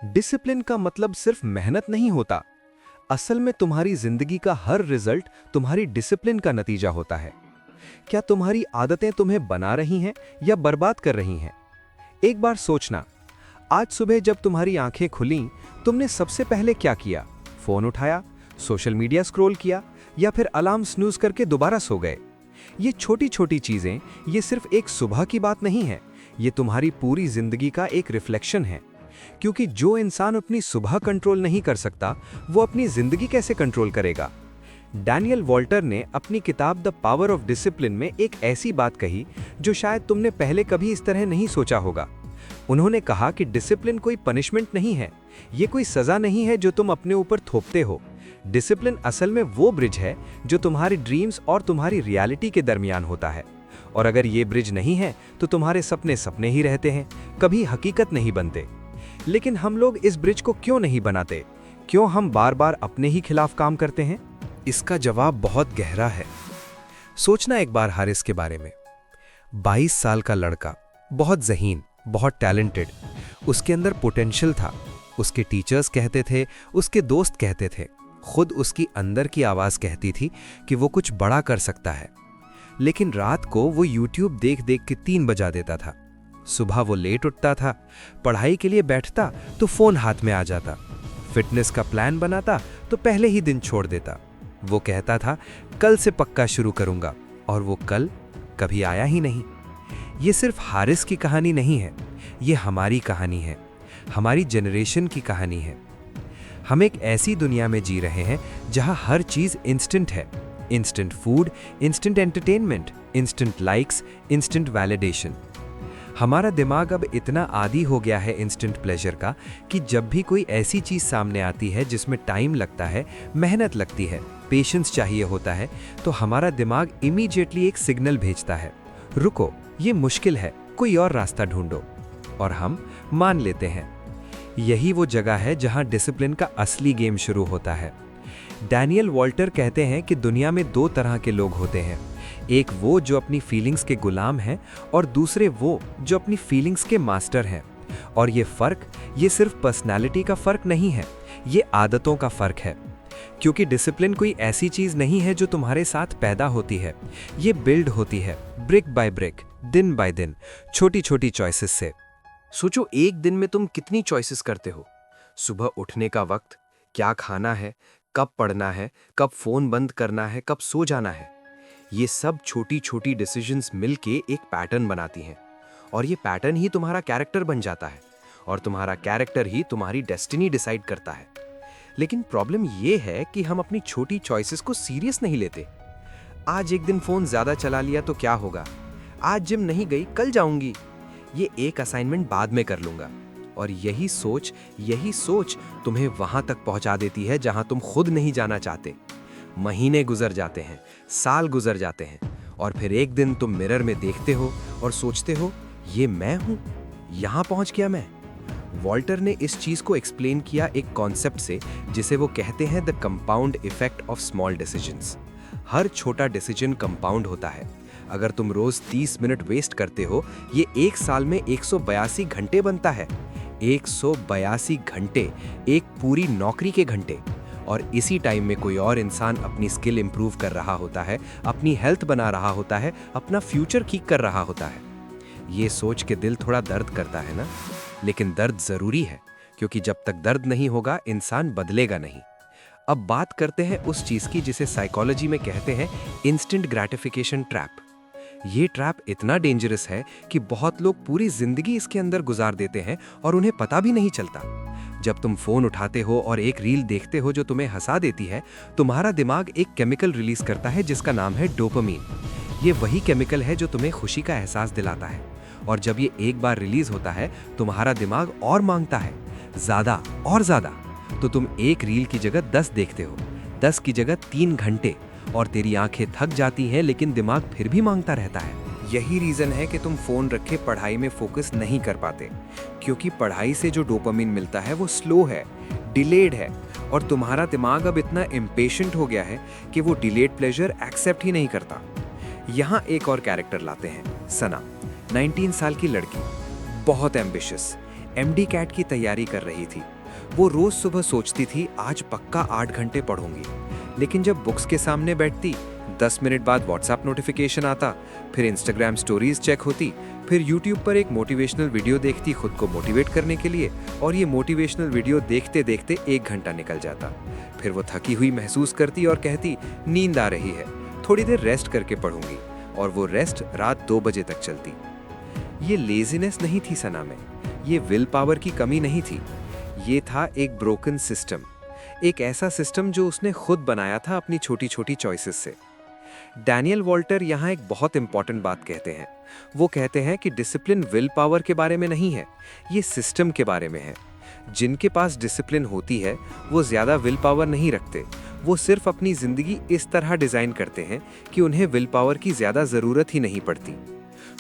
Discipline का मतलब सिर्फ मेहनत नहीं होता। असल में तुम्हारी जिंदगी का हर रिजल्ट तुम्हारी डिसिप्लिन का नतीजा होता है। क्या तुम्हारी आदतें तुम्हें बना रही हैं या बर्बाद कर रही हैं? एक बार सोचना, आज सुबह जब तुम्हारी आंखें खुलीं, तुमने सबसे पहले क्या किया? फोन उठाया, सोशल मीडिया स्क्रॉल किया या फिर अलार्म स्नूज करके दोबारा सो गए? ये छोटी छोटी चीजें, ये सिर्फ एक सुबह की बात नहीं है, ये तुम्हारी पूरी जिंदगी का एक रिफ्लेक्शन है। क्योंकि जो इंसान अपनी सुबह कंट्रोल नहीं कर सकता, वो अपनी जिंदगी कैसे कंट्रोल करेगा? डैनियल वॉल्टर ने अपनी किताब द पावर ऑफ डिसिप्लिन में एक ऐसी बात कही जो शायद तुमने पहले कभी इस तरह नहीं सोचा होगा। उन्होंने कहा कि डिसिप्लिन कोई पनिशमेंट नहीं है, ये कोई सजा नहीं है जो तुम अपने ऊपर थोपते हो। डिसिप्लिन असल में वो ब्रिज है जो तुम्हारी ड्रीम्स और तुम्हारी रियलिटी के दरमियान होता है। और अगर ये ब्रिज नहीं है तो तुम्हारे सपने सपने ही रहते हैं, कभी हकीकत नहीं बनते। लेकिन हम लोग इस ब्रिज को क्यों नहीं बनाते? क्यों हम बार बार अपने ही खिलाफ काम करते हैं? इसका जवाब बहुत गहरा है। सोचना एक बार हारिस के बारे में। 22 साल का लड़का, बहुत ज़हीन, बहुत टैलेंटेड। उसके अंदर पोटेंशियल था। उसके टीचर्स कहते थे, उसके दोस्त कहते थे, खुद उसकी अंदर की आवाज़ कहती थी कि वो कुछ बड़ा कर सकता है। लेकिन रात को वो यूट्यूब देख देख के 3 बजा देता था। सुबह वो लेट उठता था, पढ़ाई के लिए बैठता तो फ़ोन हाथ में आ जाता। फिटनेस का प्लान बनाता तो पहले ही दिन छोड़ देता। वो कहता था कल से पक्का शुरू करूंगा, और वो कल कभी आया ही नहीं। ये सिर्फ हारिस की कहानी नहीं है, ये हमारी कहानी है, हमारी जनरेशन की कहानी है। हम एक ऐसी दुनिया में जी रहे हैं जहां हर चीज़ इंस्टेंट है। Instant food, instant entertainment, instant likes, instant validation. हमारा दिमाग अब इतना आदी हो गया है इंस्टेंट प्लेजर का कि जब भी कोई ऐसी चीज़ सामने आती है जिसमें टाइम लगता है, मेहनत लगती है, पेशेंस चाहिए होता है, तो हमारा दिमाग इमीडिएटली एक सिग्नल भेजता है, रुको, ये मुश्किल है, कोई और रास्ता ढूंढो। और हम मान लेते हैं। यही वो जगह है जहां डिसिप्लिन का असली गेम शुरू होता है। डैनियल वॉल्टर कहते हैं कि दुनिया में 2 तरह के लोग होते हैं, एक वो जो अपनी फीलिंग्स के गुलाम हैं और दूसरे वो जो अपनी फीलिंग्स के मास्टर हैं। और ये फ़र्क, ये सिर्फ पर्सनालिटी का फ़र्क नहीं है, ये आदतों का फ़र्क है। क्योंकि डिसिप्लिन कोई ऐसी चीज़ नहीं है जो तुम्हारे साथ पैदा होती है, ये बिल्ड होती है ब्रिक बाय ब्रिक, दिन बाय दिन, छोटी छोटी चॉइसेस से। सोचो, एक दिन में तुम कितनी चॉइसेस करते हो? सुबह उठने का वक्त, क्या खाना है, कब पढ़ना है, कब फ़ोन बंद करना है, कब सो जाना है। ये सब छोटी छोटी डिसीजंस मिलके एक पैटर्न बनाती हैं, और ये पैटर्न ही तुम्हारा कैरेक्टर बन जाता है, और तुम्हारा कैरेक्टर ही तुम्हारी डेस्टिनी डिसाइड करता है। लेकिन प्रॉब्लम ये है कि हम अपनी छोटी चॉइसेस को सीरियस नहीं लेते। आज एक दिन फ़ोन ज़्यादा चला लिया तो क्या होगा, आज जिम नहीं गई, कल जाऊंगी, ये एक असाइनमेंट बाद में कर लूंगा। और यही सोच तुम्हें वहां तक पहुंचा देती है जहां तुम खुद नहीं जाना चाहते। महीने गुजर जाते हैं, साल गुजर जाते हैं, और फिर एक दिन तुम मिरर में देखते हो और सोचते हो, ये मैं हूं, यहां पहुंच गया मैं। वॉल्टर ने इस चीज को एक्सप्लेन किया एक कॉन्सेप्ट से जिसे वो कहते हैं the compound effect of small decisions. हर छोटा डिसीजन कंपाउंड होता है। अगर तुम रोज 30 मिनट वेस्ट करते हो, ये एक साल में 182 घंटे बनता है। 182 घंटे, एक पूरी नौकरी के घंटे। और इसी टाइम में कोई और इंसान अपनी स्किल इंप्रूव कर रहा होता है, अपनी हेल्थ बना रहा होता है, अपना फ्यूचर ठीक कर रहा होता है। ये सोच के दिल थोड़ा दर्द करता है ना? लेकिन दर्द जरूरी है, क्योंकि जब तक दर्द नहीं होगा इंसान बदलेगा नहीं। अब बात करते हैं उस चीज की जिसे साइकोलॉजी में कहते हैं इंस्टेंट ग्रेटिफिकेशन ट्रैप। ये ट्रैप इतना डेंजरस है कि बहुत लोग पूरी जिंदगी इसके अंदर गुजार देते हैं और उन्हें पता भी नहीं चलता। जब तुम फोन उठाते हो और एक रील देखते हो जो तुम्हें हंसा देती है, तुम्हारा दिमाग एक केमिकल रिलीज करता है जिसका नाम है डोपामीन। ये वही केमिकल है जो तुम्हें खुशी का एहसास दिलाता है। और जब ये एक बार रिलीज होता है, तुम्हारा दिमाग और मांगता है, ज्यादा और ज्यादा। तो तुम एक रील की जगह 10 देखते हो, 10 की जगह 3 घंटे, और तेरी आंखें थक जाती हैं लेकिन दिमाग फिर भी मांगता रहता है। यही रीजन है कि तुम फोन रखे पढ़ाई में फोकस नहीं कर पाते, क्योंकि पढ़ाई से जो डोपामिन मिलता है वो स्लो है, डिलेड है, और तुम्हारा दिमाग अब इतना इम्पेशेंट हो गया है कि वो डिलेड प्लेजर एक्सेप्ट ही नहीं करता। यहाँ एक और कैरेक्टर लाते हैं, सना। 19 साल की लड़की, बहुत एम्बिशियस, एमडी कैट की तैयारी कर रही थी। वो रोज सुबह सोचती थी आज पक्का 8 घंटे पढ़ूंगी, लेकिन जब बुक्स के सामने बैठती 10 मिनट बाद व्हाट्सएप नोटिफिकेशन आता, फिर इंस्टाग्राम स्टोरीज चेक होती, फिर यूट्यूब पर एक मोटिवेशनल वीडियो देखती खुद को मोटिवेट करने के लिए, और ये मोटिवेशनल वीडियो देखते देखते 1 घंटा निकल जाता। फिर वो थकी हुई महसूस करती और कहती नींद आ रही है, थोड़ी देर रेस्ट करके पढ़ूंगी, और वो रेस्ट रात 2 बजे तक चलती। ये लेजीनेस नहीं थी सना में, ये विल पावर की कमी नहीं थी, ये था एक ब्रोकन सिस्टम, एक ऐसा सिस्टम जो उसने खुद बनाया था अपनी छोटी छोटी चॉइसेस से। डैनियल वॉल्टर यहाँ एक बहुत इंपॉर्टेंट बात कहते हैं। वो कहते हैं कि डिसिप्लिन विल पावर के बारे में नहीं है, ये सिस्टम के बारे में है। जिनके पास डिसिप्लिन होती है वो ज़्यादा विल पावर नहीं रखते, वो सिर्फ अपनी ज़िंदगी इस तरह डिज़ाइन करते हैं कि उन्हें विल पावर की ज़्यादा ज़रूरत ही नहीं पड़ती।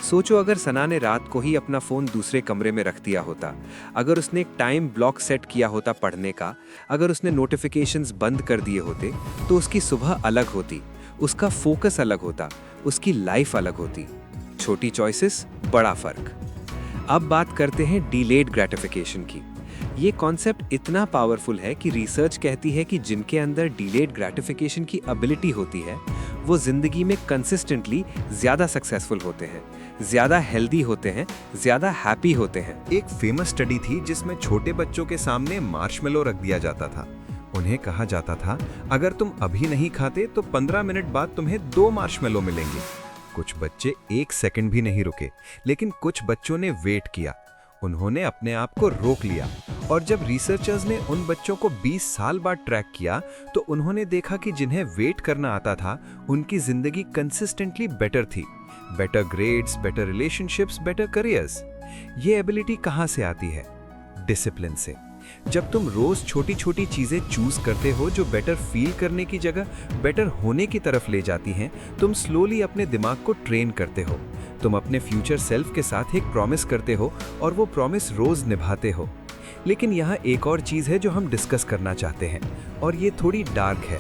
सोचो अगर सना ने रात को ही अपना फ़ोन दूसरे कमरे में रख दिया होता, अगर उसने एक टाइम ब्लॉक सेट किया होता पढ़ने का, अगर उसने नोटिफिकेशंस बंद कर दिए होते, तो उसकी सुबह अलग होती, उसका फोकस अलग होता, उसकी लाइफ अलग होती। छोटी चॉइसेस, बड़ा फर्क। अब बात करते हैं डिलेड ग्रेटिफिकेशन की। ये कॉन्सेप्ट इतना पावरफुल है कि रिसर्च कहती है कि जिनके अंदर डिलेड ग्रेटिफिकेशन की एबिलिटी होती है वो जिंदगी में कंसिस्टेंटली ज़्यादा सक्सेसफुल होते हैं, ज़्यादा हेल्दी होते हैं, ज़्यादा हैप्पी होते हैं। एक फेमस स्टडी थी जिसमें छोटे बच्चों के सामने मार्शमेलो रख दिया जाता था। उन्हें कहा जाता था अगर तुम अभी नहीं खाते तो 15 मिनट बाद तुम्हें 2 मार्शमेलो मिलेंगे। कुछ बच्चे 1 सेकंड भी नहीं रुके, लेकिन कुछ बच्चों ने वेट किया। उन्होंने अपने आप को रोक लिया, और जब रिसर्चर्स ने उन बच्चों को 20 साल बाद ट्रैक किया तो उन्होंने देखा कि जिन्हें वेट करना आता था उनकी जिंदगी कंसिस्टेंटली बेटर थी। Better grades, better relationships, better careers. ये एबिलिटी कहाँ से आती है? डिसिप्लिन से। जब तुम रोज छोटी छोटी चीजें चूज करते हो जो बेटर फील करने की जगह बेटर होने की तरफ ले जाती हैं, तुम स्लोली अपने दिमाग को ट्रेन करते हो। तुम अपने फ्यूचर सेल्फ के साथ एक प्रॉमिस करते हो और वो प्रॉमिस रोज निभाते हो। लेकिन यहाँ एक और चीज है जो हम डिस्कस करना चाहते हैं, और ये थोड़ी डार्क है।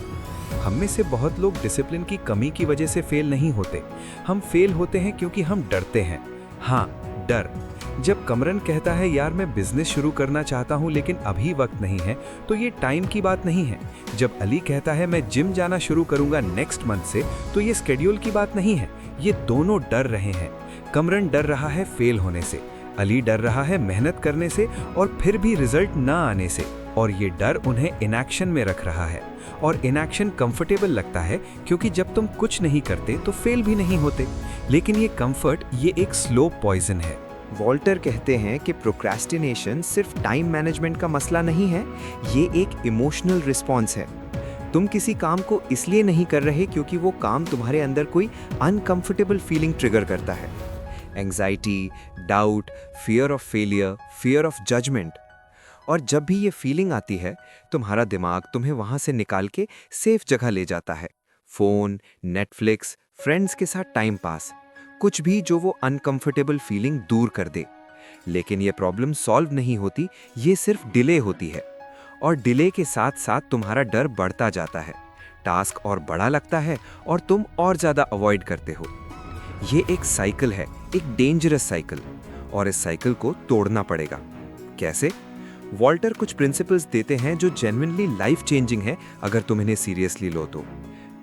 हम में से बहुत लोग डिसिप्लिन की कमी की वजह से फेल नहीं होते, हम फेल होते हैं क्योंकि हम डरते हैं। हाँ, डर। जब कमरन कहता है यार मैं बिजनेस शुरू करना चाहता हूँ लेकिन अभी वक्त नहीं है, तो ये टाइम की बात नहीं है। जब अली कहता है मैं जिम जाना शुरू करूंगा नेक्स्ट मंथ से, तो ये स्केड्यूल की बात नहीं है। ये दोनों डर रहे हैं। कमरन डर रहा है फेल होने से, अली डर रहा है मेहनत करने से और फिर भी रिजल्ट ना आने से, और ये डर उन्हें इनएक्शन में रख रहा है। और इनएक्शन कंफर्टेबल लगता है क्योंकि जब तुम कुछ नहीं करते तो फेल भी नहीं होते। लेकिन ये कंफर्ट, ये एक स्लो पॉइजन है। वॉल्टर कहते हैं कि प्रोक्रेस्टिनेशन सिर्फ टाइम मैनेजमेंट का मसला नहीं है, ये एक इमोशनल रिस्पॉन्स है। तुम किसी काम को इसलिए नहीं कर रहे क्योंकि वो काम तुम्हारे अंदर कोई अनकंफर्टेबल फीलिंग ट्रिगर करता है। Anxiety, doubt, fear of failure, fear of judgment. और जब भी ये फीलिंग आती है, तुम्हारा दिमाग तुम्हें वहाँ से निकाल के सेफ जगह ले जाता है। फ़ोन, नेटफ्लिक्स, फ्रेंड्स के साथ टाइम पास, कुछ भी जो वो अनकंफर्टेबल फीलिंग दूर कर दे। लेकिन ये प्रॉब्लम सॉल्व नहीं होती, ये सिर्फ डिले होती है। और डिले के साथ साथ तुम्हारा डर बढ़ता जाता है, टास्क और बड़ा लगता है और तुम और ज़्यादा अवॉइड करते हो। ये एक साइकिल है, एक डेंजरस साइकिल, और इस साइकिल को तोड़ना पड़ेगा। कैसे? वॉल्टर कुछ प्रिंसिपल्स देते हैं जो जेन्युइनली लाइफ चेंजिंग है अगर तुम इन्हें सीरियसली लो तो।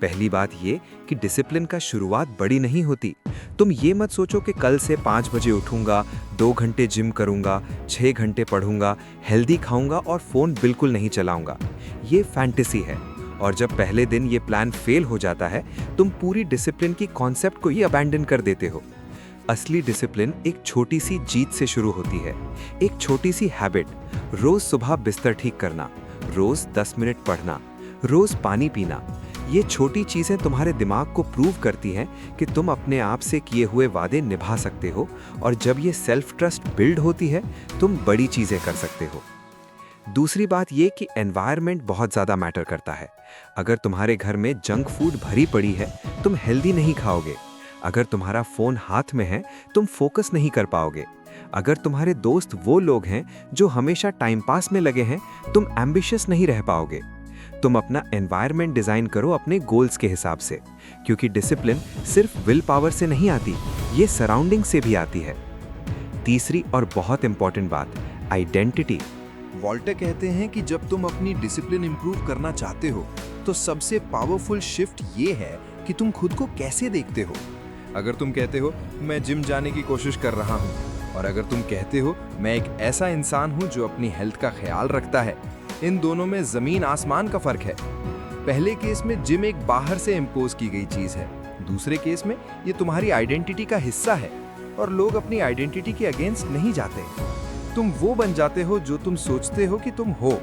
पहली बात ये कि डिसिप्लिन का शुरुआत बड़ी नहीं होती। तुम ये मत सोचो कि कल से 5 बजे उठूंगा, 2 घंटे जिम करूंगा, 6 घंटे पढ़ूंगा, हेल्दी खाऊंगा और फ़ोन बिल्कुल नहीं चलाऊंगा। ये फैंटेसी है, और जब पहले दिन ये प्लान फेल हो जाता है, तुम पूरी डिसिप्लिन की कॉन्सेप्ट को ही अबैंडन कर देते हो। असली डिसिप्लिन एक छोटी सी जीत से शुरू होती है, एक छोटी सी हैबिट। रोज सुबह बिस्तर ठीक करना, रोज 10 मिनट पढ़ना, रोज पानी पीना। ये छोटी चीजें तुम्हारे दिमाग को प्रूव करती हैं कि तुम अपने आप से किए हुए वादे निभा सकते हो, और जब ये सेल्फ ट्रस्ट बिल्ड होती है, तुम बड़ी चीजें कर सकते हो। दूसरी बात ये कि एनवायरनमेंट बहुत ज़्यादा मैटर करता है। अगर तुम्हारे घर में जंक फूड भरी पड़ी है, तुम हेल्दी नहीं खाओगे। अगर तुम्हारा फ़ोन हाथ में है, तुम फोकस नहीं कर पाओगे। अगर तुम्हारे दोस्त वो लोग हैं जो हमेशा टाइम पास में लगे हैं, तुम एम्बिशियस नहीं रह पाओगे। तुम अपना एनवायरनमेंट डिज़ाइन करो अपने गोल्स के हिसाब से, क्योंकि डिसिप्लिन सिर्फ विल पावर से नहीं आती, ये सराउंडिंग से भी आती है। तीसरी और बहुत इंपॉर्टेंट बात, आइडेंटिटी। वॉल्टर कहते हैं कि जब तुम अपनी डिसिप्लिन इंप्रूव करना चाहते हो तो सबसे पावरफुल शिफ्ट ये है कि तुम खुद को कैसे देखते हो। अगर तुम कहते हो मैं जिम जाने की कोशिश कर रहा हूँ, और अगर तुम कहते हो मैं एक ऐसा इंसान हूँ जो अपनी हेल्थ का ख्याल रखता है, इन दोनों में जमीन आसमान का फर्क है। पहले केस में जिम एक बाहर से इम्पोज की गई चीज है, दूसरे केस में ये तुम्हारी आइडेंटिटी का हिस्सा है और लोग अपनी आइडेंटिटी के अगेंस्ट नहीं जाते। तुम वो बन जाते हो जो तुम सोचते हो कि तुम हो।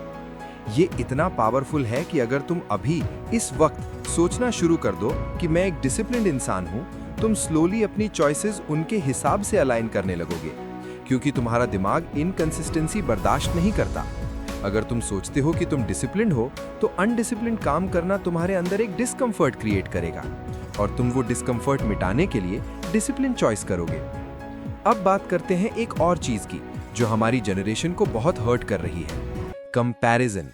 ये इतना पावरफुल है कि अगर तुम अभी इस वक्त सोचना शुरू कर दो कि मैं एक डिसिप्लिन्ड इंसान हूँ, तुम स्लोली अपनी चॉइसेस उनके हिसाब से अलाइन करने लगोगे, क्योंकि तुम्हारा दिमाग इनकंसिस्टेंसी बर्दाश्त नहीं करता। अगर तुम सोचते हो कि तुम डिसिप्लिन्ड हो तो अनडिसिप्लिन्ड काम करना तुम्हारे अंदर एक डिस्कम्फर्ट क्रिएट करेगा और तुम वो डिस्कम्फर्ट मिटाने के लिए डिसिप्लिन चॉइस करोगे। अब बात करते हैं एक और चीज की जो हमारी जनरेशन को बहुत हर्ट कर रही है, कंपैरिजन।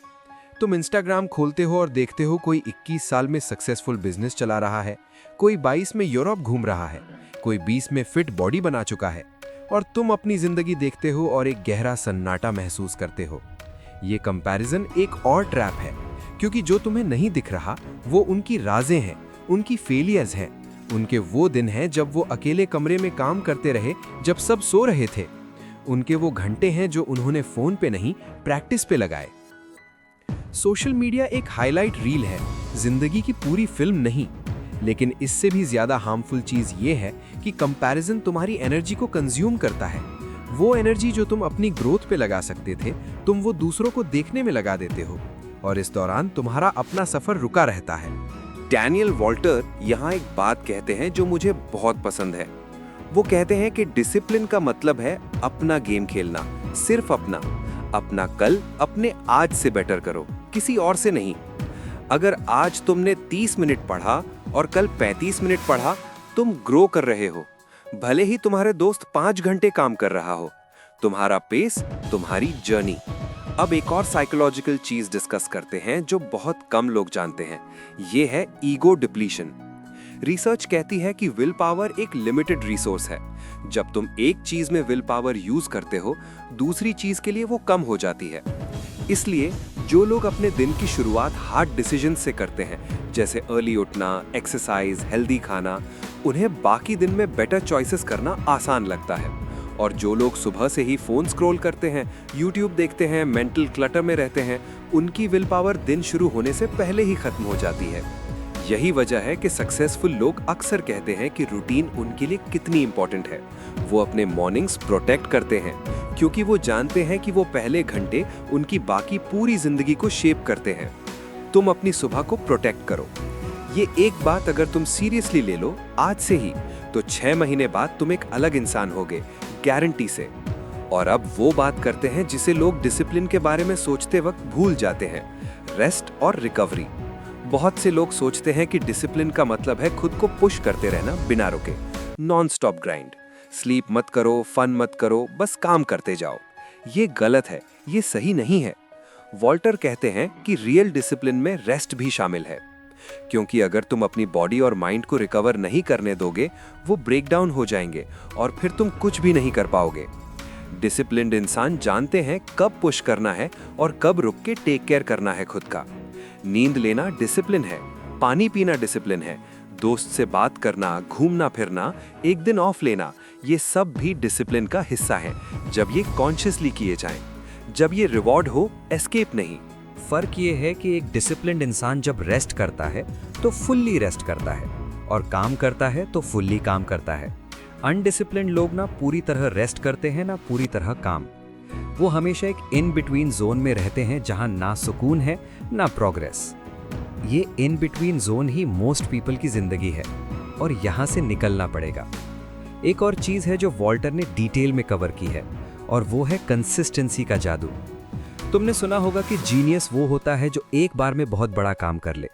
तुम इंस्टाग्राम खोलते हो और देखते हो कोई 21 साल में सक्सेसफुल बिजनेस चला रहा है, कोई 22 में यूरोप घूम रहा है, कोई 20 में फिट बॉडी बना चुका है, और तुम अपनी जिंदगी देखते हो और एक गहरा सन्नाटा महसूस करते हो। ये कंपैरिजन एक और ट्रैप है, क्योंकि जो तुम्हें नहीं दिख रहा वो उनकी राजें हैं, उनकी फेलियर्स हैं, उनके वो दिन हैं जब वो अकेले कमरे में काम करते रहे जब सब सो रहे थे, उनके वो घंटे हैं जो उन्होंने फोन पे नहीं प्रैक्टिस पे लगाए। सोशल मीडिया एक हाईलाइट रील है, जिंदगी की पूरी फिल्म नहीं। लेकिन इससे भी ज्यादा हार्मफुल चीज ये है कि कंपैरिजन तुम्हारी एनर्जी को कंज्यूम करता है। वो एनर्जी जो तुम अपनी ग्रोथ पे लगा सकते थे, तुम वो दूसरों को देखने में लगा देते हो, और इस दौरान तुम्हारा अपना सफर रुका रहता है। डैनियल वॉल्टर यहाँ एक बात कहते हैं जो मुझे बहुत पसंद है। वो कहते हैं कि डिसिप्लिन का मतलब है अपना गेम खेलना, सिर्फ अपना कल अपने आज से बेटर करो, किसी और से नहीं। अगर आज तुमने 30 मिनट पढ़ा और कल 35 मिनट पढ़ा, तुम ग्रो कर रहे हो। भले ही तुम्हारे दोस्त 5 घंटे काम कर रहा हो, तुम्हारा पेस, तुम्हारी जर्नी। अब एक और साइकोलॉजिकल चीज डिस्कस करते हैं जो बहुत कम लोग जानते हैं। ये है ईगो डिप्लीशन। रिसर्च कहती है कि विल पावर एक लिमिटेड रिसोर्स है। जब तुम एक चीज में विल पावर यूज करते हो, दूसरी चीज के लिए वो कम हो जाती है। इसलिए जो लोग अपने दिन की शुरुआत हार्ड डिसीजन से करते हैं, जैसे अर्ली उठना, एक्सरसाइज, हेल्दी खाना, उन्हें बाकी दिन में बेटर चॉइसेस करना आसान लगता है। और जो लोग सुबह से ही फोन स्क्रॉल करते हैं, यूट्यूब देखते हैं, मेंटल क्लटर में रहते हैं, उनकी विल पावर दिन शुरू होने से पहले ही खत्म हो जाती है। यही वजह है कि सक्सेसफुल लोग अक्सर कहते हैं कि रूटीन उनके लिए कितनी इंपॉर्टेंट है। वो अपने मॉर्निंग्स प्रोटेक्ट करते हैं क्योंकि वो जानते हैं कि वो पहले घंटे उनकी बाकी पूरी जिंदगी को शेप करते हैं। तुम अपनी सुबह को प्रोटेक्ट करो। ये एक बात अगर तुम सीरियसली ले लो आज से ही, तो 6 महीने बाद तुम एक अलग इंसान होगे, गारंटी से। और अब वो बात करते हैं जिसे लोग डिसिप्लिन के बारे में सोचते वक्त भूल जाते हैं, रेस्ट और रिकवरी। बहुत से लोग सोचते हैं कि डिसिप्लिन का मतलब है खुद को पुश करते रहना बिना रुके, नॉन स्टॉप ग्राइंड। स्लीप मत करो, फन मत करो, बस काम करते जाओ। ये गलत है, ये सही नहीं है। वॉल्टर कहते हैं कि रियल डिसिप्लिन में रेस्ट भी शामिल है, क्योंकि अगर तुम अपनी बॉडी और माइंड को रिकवर नहीं करने दोगे, वो ब्रेक डाउन हो जाएंगे और फिर तुम कुछ भी नहीं कर पाओगे। डिसिप्लिन्ड इंसान जानते हैं कब पुश करना है और कब रुक के टेक केयर करना है खुद का। नींद लेना डिसिप्लिन है, पानी पीना डिसिप्लिन है, दोस्त से बात करना, घूमना फिरना, एक दिन ऑफ लेना, ये सब भी डिसिप्लिन का हिस्सा है जब ये कॉन्शियसली किए जाएं, जब ये रिवॉर्ड हो, एस्केप नहीं। फर्क ये है कि एक डिसिप्लिन्ड इंसान जब रेस्ट करता है तो फुल्ली रेस्ट करता है, और काम करता है तो फुल्ली काम करता है। अनडिसिप्लिन्ड लोग ना पूरी तरह रेस्ट करते हैं ना पूरी तरह काम। वो हमेशा एक इन बिटवीन जोन में रहते हैं जहां ना सुकून है ना प्रोग्रेस। ये in between zone he most people की जिंदगी है और यहां से निकलना पड़ेगा। एक और चीज है जो वॉल्टर ने डिटेल में कवर की है, और वो है कंसिस्टेंसी का जादू। तुमने सुना होगा कि जीनियस वो होता है जो एक बार में बहुत बड़ा काम कर ले,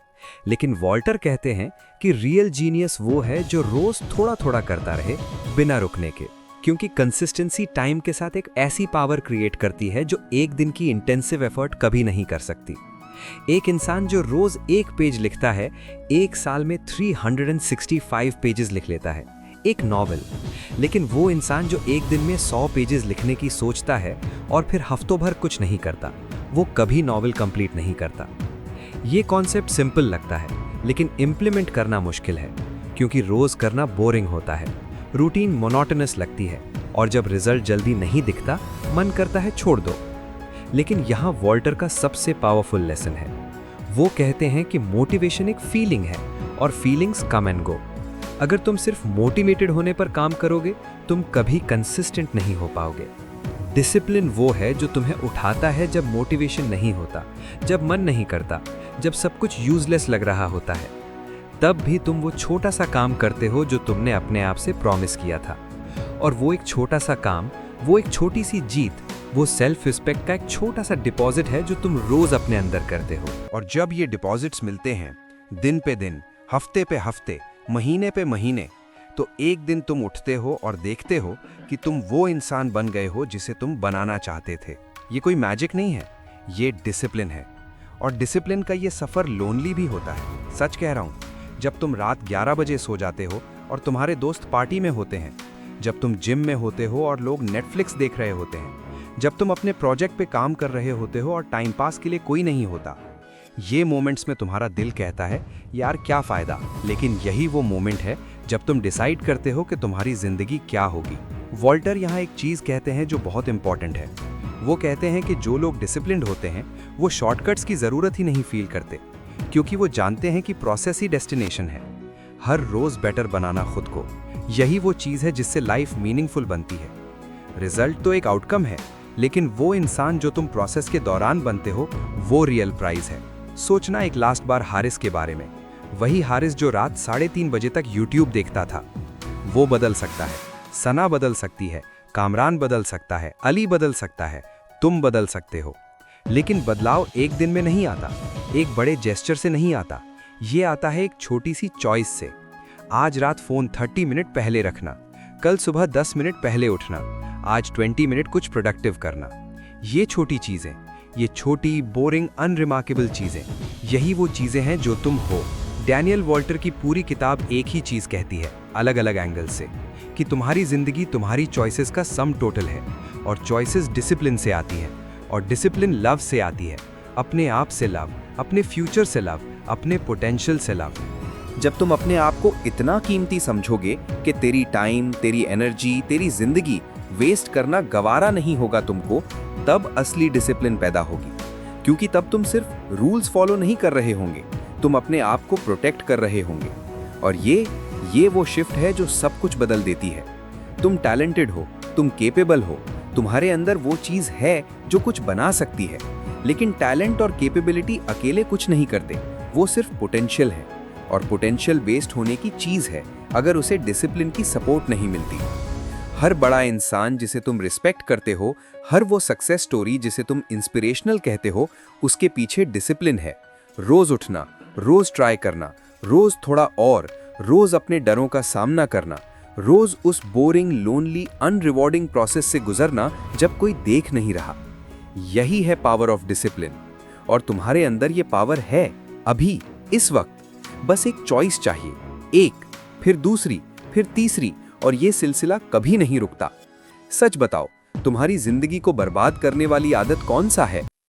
लेकिन वॉल्टर कहते हैं कि रियल जीनियस वो है जो रोज थोड़ा थोड़ा करता रहे बिना रुकने के, क्योंकि कंसिस्टेंसी टाइम के साथ एक ऐसी पावर क्रिएट करती है जो एक दिन की इंटेंसिव एफर्ट कभी नहीं कर सकती। एक इंसान जो रोज एक पेज लिखता है, एक साल में 365 पेजेस लिख लेता है। एक नॉवेल। लेकिन वो इंसान जो एक दिन में 100 पेजेस लिखने की सोचता है और फिर हफ्तों भर कुछ नहीं करता, वो कभी नॉवेल कंप्लीट नहीं करता। ये कॉन्सेप्ट सिंपल लगता है, लेकिन इम्प्लीमेंट करना मुश्किल है, क्योंकि रोज करना बोरिंग होता है, रूटीन मोनोटोनस लगती है, और जब रिजल्ट जल्दी नहीं दिखता, मन करता है छोड़ दो। लेकिन यहाँ वॉल्टर का सबसे पावरफुल लेसन है। वो कहते हैं कि मोटिवेशन एक फीलिंग है और फीलिंग्स कम एंड गो। अगर तुम सिर्फ मोटिवेटेड होने पर काम करोगे, तुम कभी कंसिस्टेंट नहीं हो पाओगे। डिसिप्लिन वो है जो तुम्हें उठाता है जब मोटिवेशन नहीं होता, जब मन नहीं करता, जब सब कुछ यूजलेस लग रहा होता है। तब भी तुम वो छोटा सा काम करते हो जो तुमने अपने आप से प्रॉमिस किया था। और वो एक छोटा सा काम, वो एक छोटी सी जीत, वो सेल्फ रिस्पेक्ट का एक छोटा सा डिपॉजिट है जो तुम रोज अपने अंदर करते हो। और जब ये डिपॉजिट्स मिलते हैं, दिन पे दिन, हफ्ते पे हफ्ते, महीने पे महीने, तो एक दिन तुम उठते हो और देखते हो कि तुम वो इंसान बन गए हो जिसे तुम बनाना चाहते थे। ये कोई मैजिक नहीं है, ये डिसिप्लिन है। और डिसिप्लिन का ये सफ़र लोनली भी होता है, सच कह रहा हूँ। जब तुम रात 11 बजे सो जाते हो और तुम्हारे दोस्त पार्टी में होते हैं, जब तुम जिम में होते हो और लोग नेटफ्लिक्स देख रहे होते हैं, जब तुम अपने प्रोजेक्ट पे काम कर रहे होते हो और टाइम पास के लिए कोई नहीं होता, ये मोमेंट्स में तुम्हारा दिल कहता है यार क्या फ़ायदा। लेकिन यही वो मोमेंट है जब तुम डिसाइड करते हो कि तुम्हारी ज़िंदगी क्या होगी। वॉल्टर यहाँ एक चीज़ कहते हैं जो बहुत इंपॉर्टेंट है। वो कहते हैं कि जो लोग डिसिप्लिन्ड होते हैं वो शॉर्टकट्स की ज़रूरत ही नहीं फील करते, क्योंकि वो जानते हैं कि प्रोसेस ही डेस्टिनेशन है। हर रोज़ बेटर बनाना खुद को, यही वो चीज़ है जिससे लाइफ मीनिंगफुल बनती है। रिजल्ट तो एक आउटकम है, लेकिन वो इंसान जो तुम प्रोसेस के दौरान बनते हो, वो रियल प्राइज है। सोचना एक लास्ट बार हारिस के बारे में, वही हारिस जो रात 3:30 बजे तक यूट्यूब देखता था। वो बदल सकता है, सना बदल सकती है, कामरान बदल सकता है, अली बदल सकता है, तुम बदल सकते हो। लेकिन बदलाव एक दिन में नहीं आता, एक बड़े जेस्चर से नहीं आता, ये आता है एक छोटी सी चॉइस से। आज रात फ़ोन 30 मिनट पहले रखना, कल सुबह 10 मिनट पहले उठना, आज 20 मिनट कुछ प्रोडक्टिव करना। ये छोटी चीज़ें, ये छोटी बोरिंग अनरिमार्केबल चीज़ें, यही वो चीज़ें हैं जो तुम हो। डैनियल वॉल्टर की पूरी किताब एक ही चीज़ कहती है, अलग अलग एंगल से, कि तुम्हारी ज़िंदगी तुम्हारी चॉइसेस का सम टोटल है, और चॉइसेस डिसिप्लिन से आती है, और डिसिप्लिन लव से आती है, अपने आप से लव, अपने फ्यूचर से लव, अपने पोटेंशियल से लव। जब तुम अपने आप को इतना कीमती समझोगे कि तेरी टाइम, तेरी एनर्जी, तेरी जिंदगी वेस्ट करना गवारा नहीं होगा तुमको, तब असली डिसिप्लिन पैदा होगी। क्योंकि तब तुम सिर्फ रूल्स फॉलो नहीं कर रहे होंगे, तुम अपने आप को प्रोटेक्ट कर रहे होंगे। और ये वो शिफ्ट है जो सब कुछ बदल देती है। तुम टैलेंटेड हो, तुम केपेबल हो, तुम्हारे अंदर वो चीज़ है जो कुछ बना सकती है। लेकिन टैलेंट और केपेबिलिटी अकेले कुछ नहीं करते, वो सिर्फ पोटेंशियल है। और पोटेंशियल बेस्ड होने की चीज़ है अगर उसे डिसिप्लिन की सपोर्ट नहीं मिलती। हर बड़ा इंसान जिसे तुम रिस्पेक्ट करते हो, हर वो सक्सेस स्टोरी जिसे तुम इंस्पिरेशनल कहते हो, उसके पीछे डिसिप्लिन है। रोज उठना, रोज ट्राई करना, रोज थोड़ा और, रोज अपने डरों का सामना करना, रोज उस बोरिंग, लोनली, अनरिवॉर्डिंग प्रोसेस से गुजरना जब कोई देख नहीं रहा। यही है पावर ऑफ डिसिप्लिन। और तुम्हारे अंदर ये पावर है अभी, इस वक्त। बस एक चॉइस चाहिए, एक, फिर दूसरी, फिर तीसरी, और ये सिलसिला कभी नहीं रुकता। सच बताओ, तुम्हारी जिंदगी को बर्बाद करने वाली आदत कौन सा है?